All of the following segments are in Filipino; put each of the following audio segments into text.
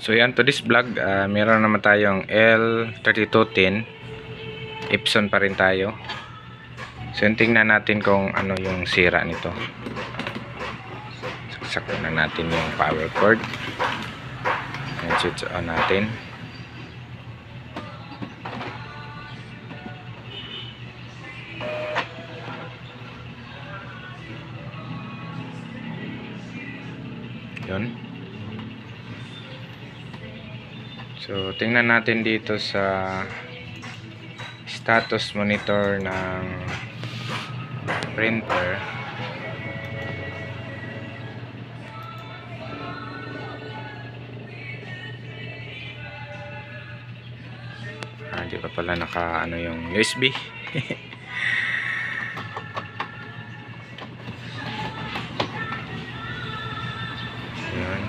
So yan, to this vlog, meron naman tayong L3210 Epson pa rin tayo. So yun, tingnan natin kung ano yung sira nito. Saksak na natin yung power cord. Yan, switch on natin. Yun. So, tingnan natin dito sa status monitor ng printer. Hindi pa pala naka ano yung USB. Yun.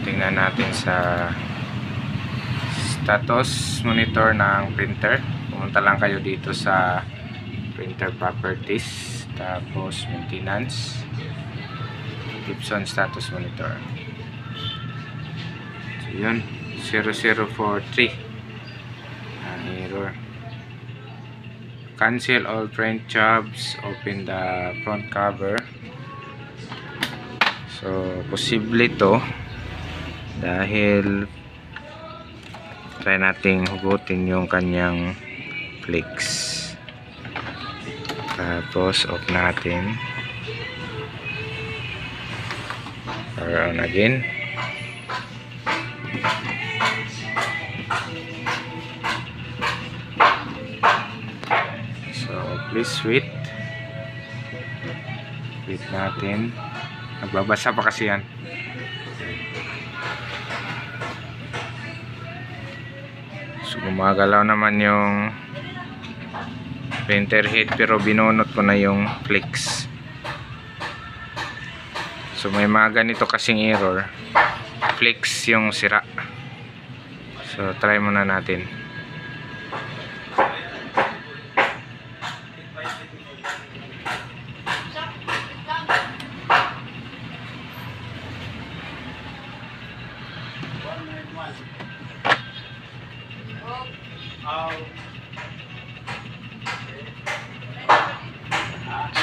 Tingnan natin sa status monitor ng printer. Pumunta lang kayo dito sa printer properties, tapos maintenance, Epson status monitor. So yun, 0043 ang error. Cancel all print jobs, open the front cover. So posible to dahil try nating hugutin yung kanyang flex, tapos off natin, power on again. So please wait natin, nagbabasa pa kasi yan. So gumagalaw naman yung printer head, pero binunot ko na yung flex. So may mga ganito kasing error, flex yung sira. So try muna natin.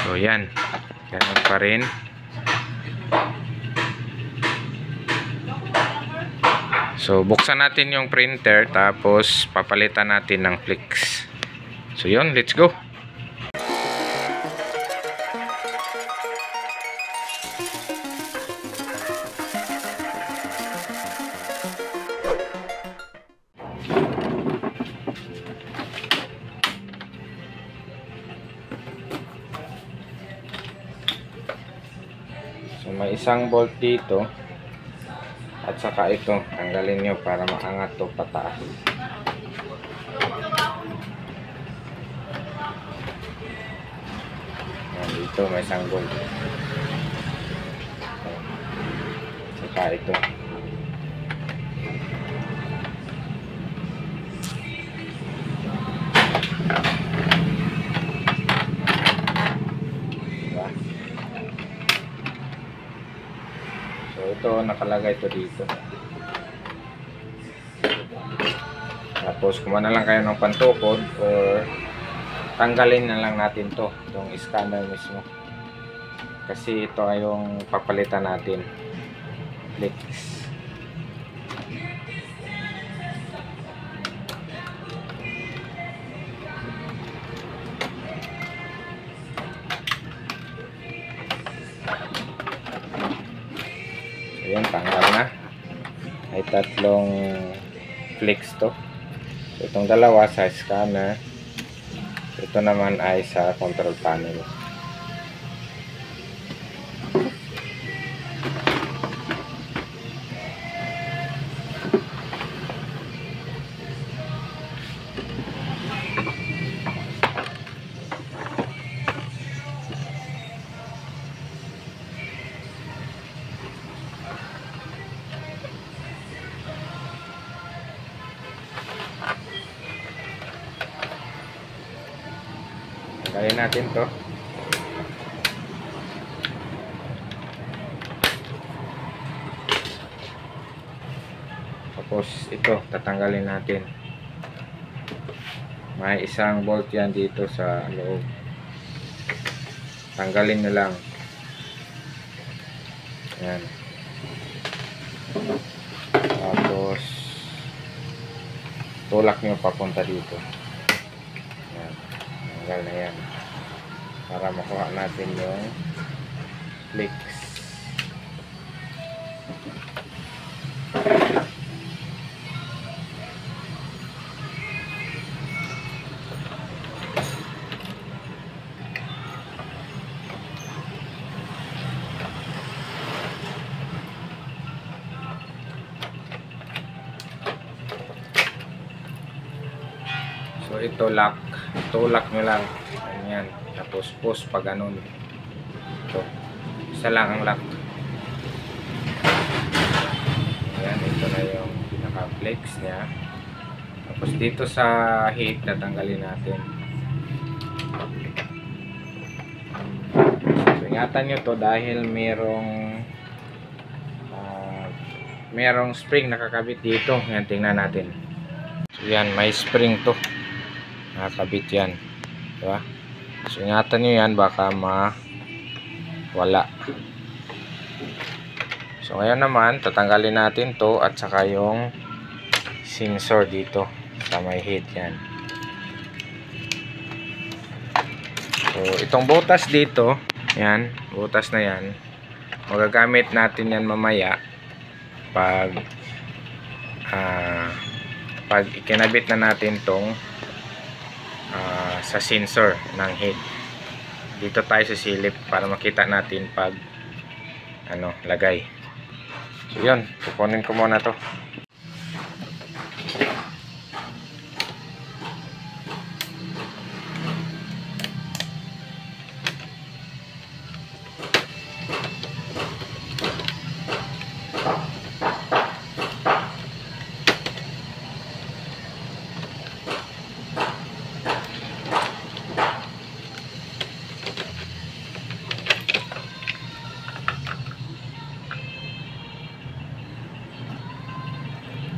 So yan, ganun pa rin. So buksan natin yung printer, tapos papalitan natin ng flex. So yun, let's go. So may isang bolt dito, at saka ito tanggalin nyo para maangat to pataas. Yan, dito may isang bolt, saka ito. Ito nakalagay ito dito. Tapos kumuha na lang kayo ng pantukod, or tanggalin na lang natin to, itong scanner mismo, kasi ito ay yung papalitan natin flex. Ayan, tanggal na. Ay tatlong flex to. So, itong dalawa sa scanner, ito naman ay sa control panel. Kaya tanggalin natin to. Tapos ito tatanggalin natin. May isang bolt yan dito sa loob. Tanggalin nyo lang. Yan. Tapos tulak nyo papunta dito. Yan. Tanggal na yan. Para makuha natin yung flakes. So ito lock, tulak nyo lang, ganyan, tapos push pa ganun. Ito, isa lang ang lock. Ayan, ito na yung pinaka-flex nya. Tapos dito sa heat, tatanggalin natin. So ingatan nyo to dahil merong spring nakakabit dito. Yan, tingnan natin. So yan, may spring to. Nakakabit yan, diba? So ingatan nyo yan, baka mawala. So ngayon naman tatanggalin natin to at saka yung sensor dito sa may head yan. So itong butas dito, yan, butas na yan, magagamit natin yan mamaya pag ikinabit na natin tong sa sensor ng head. Dito tayo sa silip para makita natin pag lagay. So yun, kukunin ko muna to.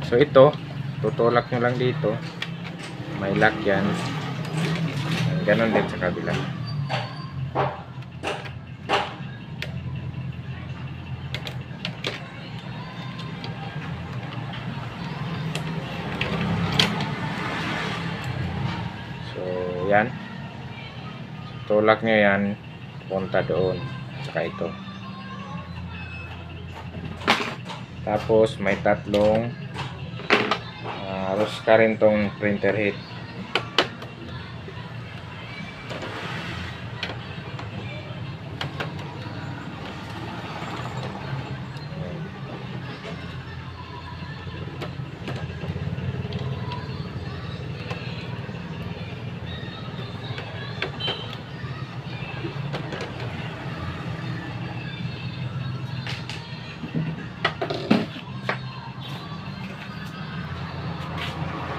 So ito, tutulak nyo lang dito. May lock yan. Ganon din sa kabila. So yan. Tulak nyo yan, punta doon. Saka ito. Tapos may tatlong rosca rin tong printer head.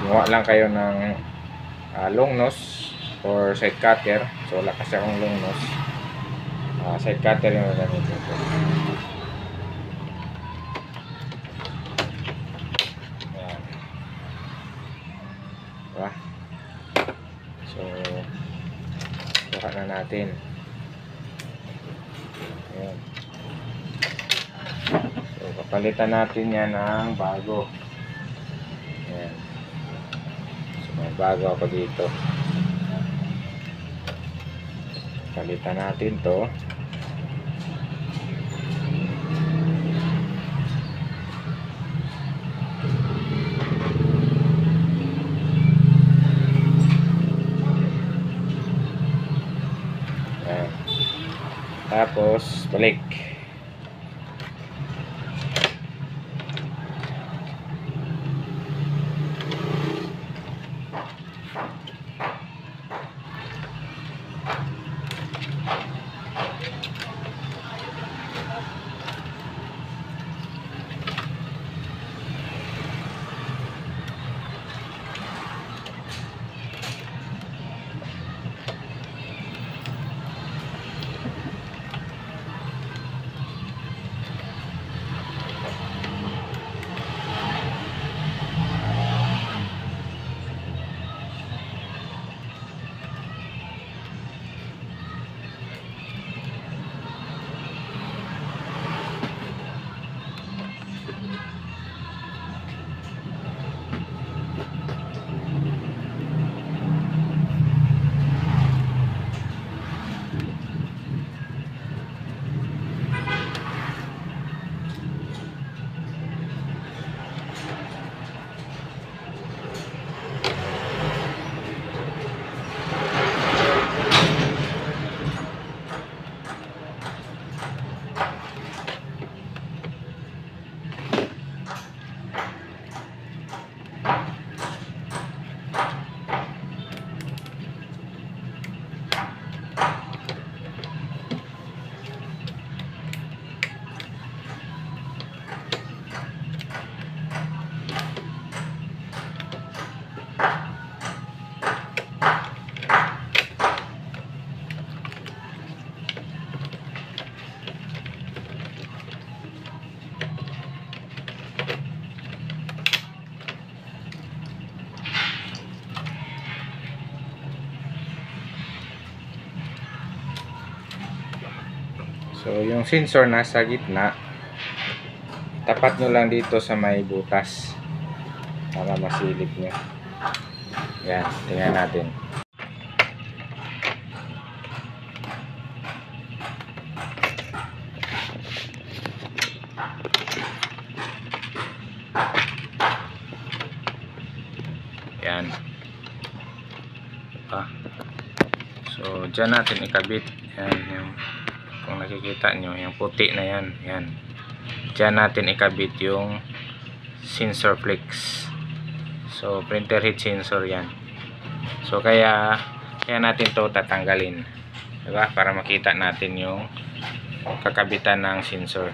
Gumawa lang kayo ng long nose or side cutter. So wala kasi akong long nose. Side cutter yung gagamitin ko. Ayan. Diba? So buka na natin. Ayan. So papalitan natin yan ng bago. Ayan. May bago ako dito. Palitan natin to. Ayan. Tapos balik. So yung sensor nasa gitna, tapat nyo lang dito sa may butas para masilip nyo. Yan, tingnan natin. Yan. So dyan natin ikabit. Yan, yung, kung nakikita nyo, yung puti na yan. Yan. Dyan natin ikabit yung sensor flex. So printer head sensor yan. So kaya natin to tatanggalin, diba? Para makita natin yung kakabitan ng sensor.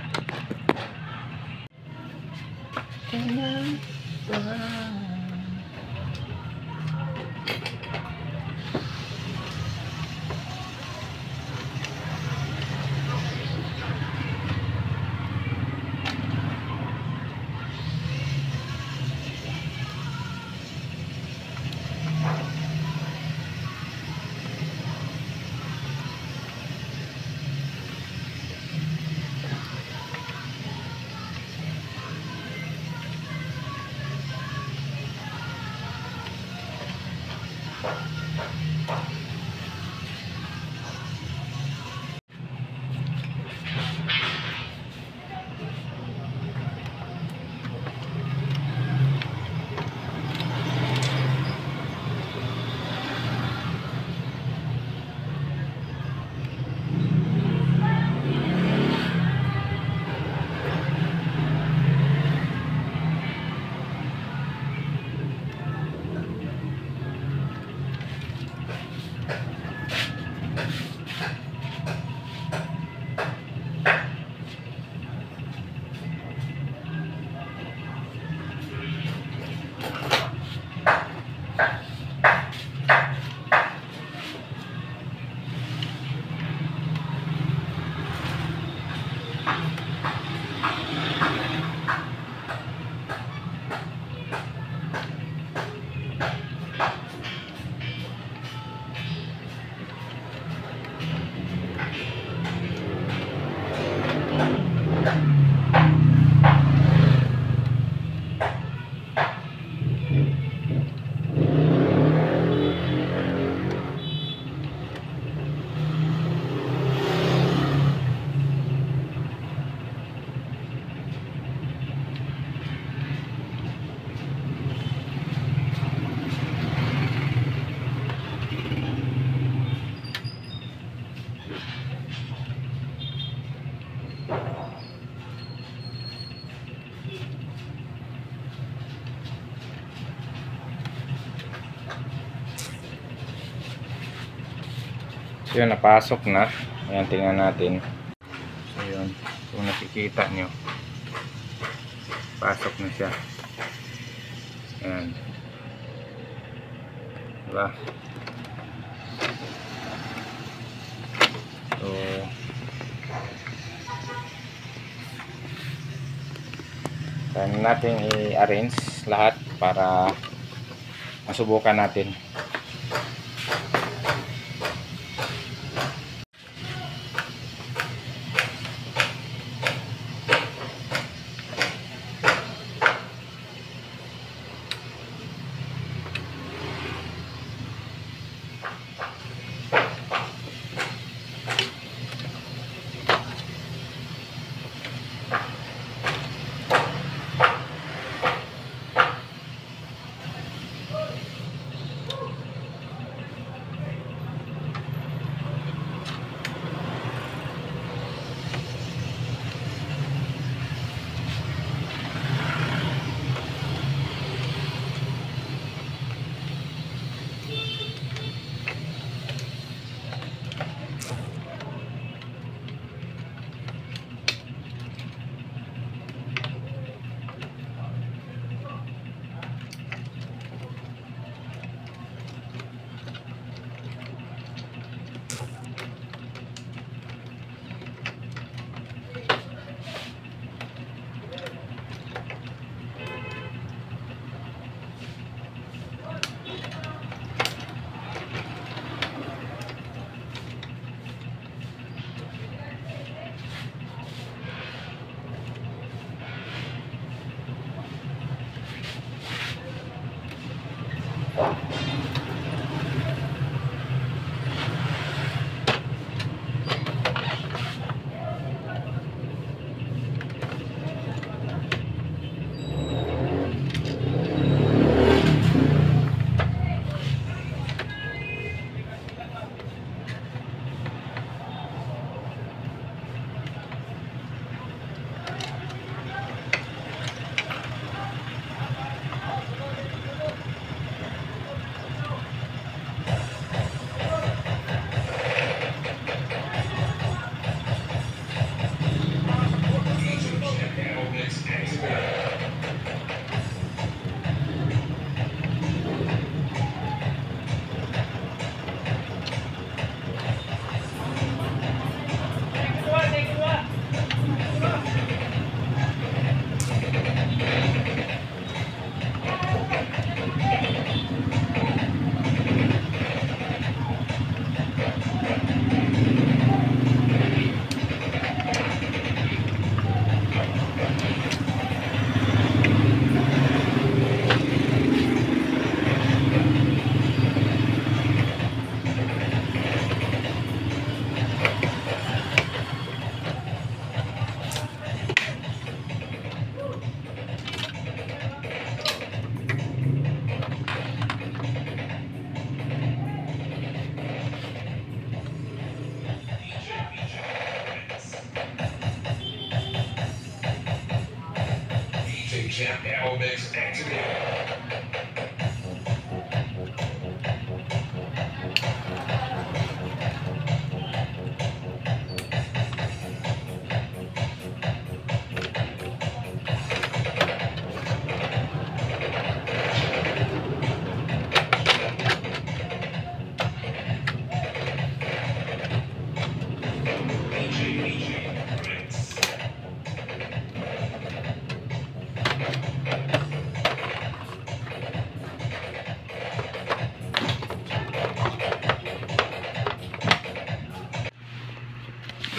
So yun, napasok na. Ayan, tingnan natin. So yun, kung nakikita nyo, pasok na siya. Ayan, diba? So kaya natin i-arrange lahat para masubukan natin.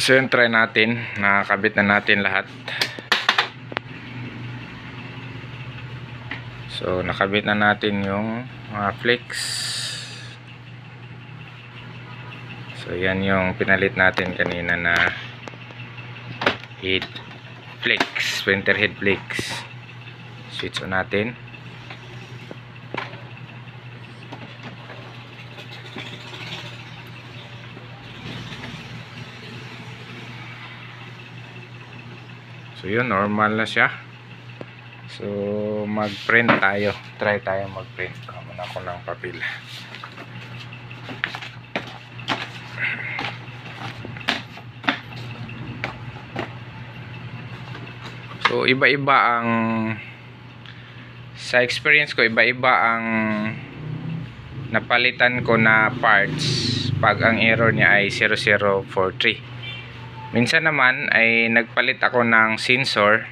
So yun, try natin. Nakakabit na natin lahat. So nakabit na natin yung mga flex. So yan yung pinalit natin kanina na head flex, sprinter head flex. Switch on natin. So yun, normal na siya. So mag-print tayo. Try tayo mag-print. Kamuna ako ng papel. So iba-iba ang, sa experience ko, iba-iba ang napalitan ko na parts pag ang error niya ay 0043. Minsan naman ay nagpalit ako ng sensor.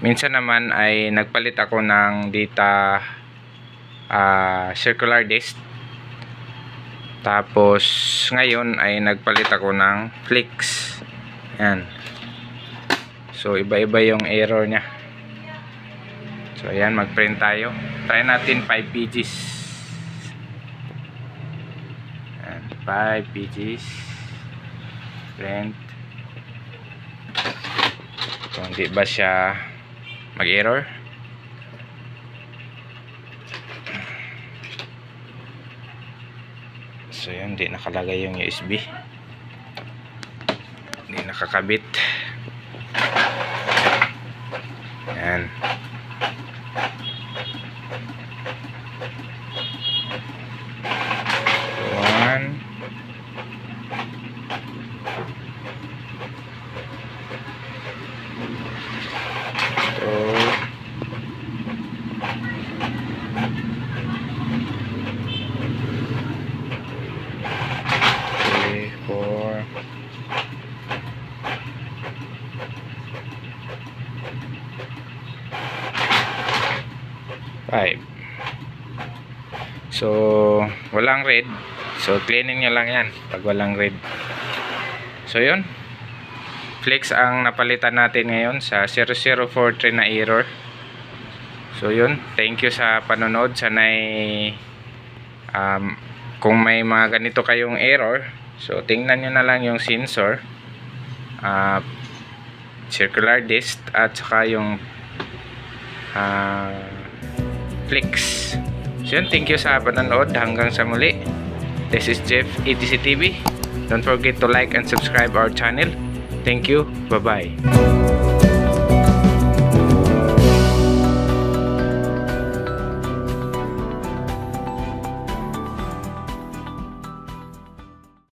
Minsan naman ay nagpalit ako ng data circular disc. Tapos ngayon ay nagpalit ako ng flex. Yan. So iba-iba yung error niya. So ayan, mag-print tayo. Try natin 5 pages. Yan, 5 pages. Print. Kung hindi ba siya mag-error. So yun, hindi nakalagay yung USB. Hindi nakakabit. Yan. So walang red, so cleaning nyo lang yan pag walang red. So yun, flex ang napalitan natin ngayon sa 0043 na error. So yun, thank you sa panonood. Sana'y kung may mga ganito kayong error, so tingnan nyo na lang yung sensor, circular disc at saka yung flex. So yun, thank you sa panonood. Hanggang sa muli. This is Jeff, ETC TV. Don't forget to like and subscribe our channel. Thank you. Bye-bye.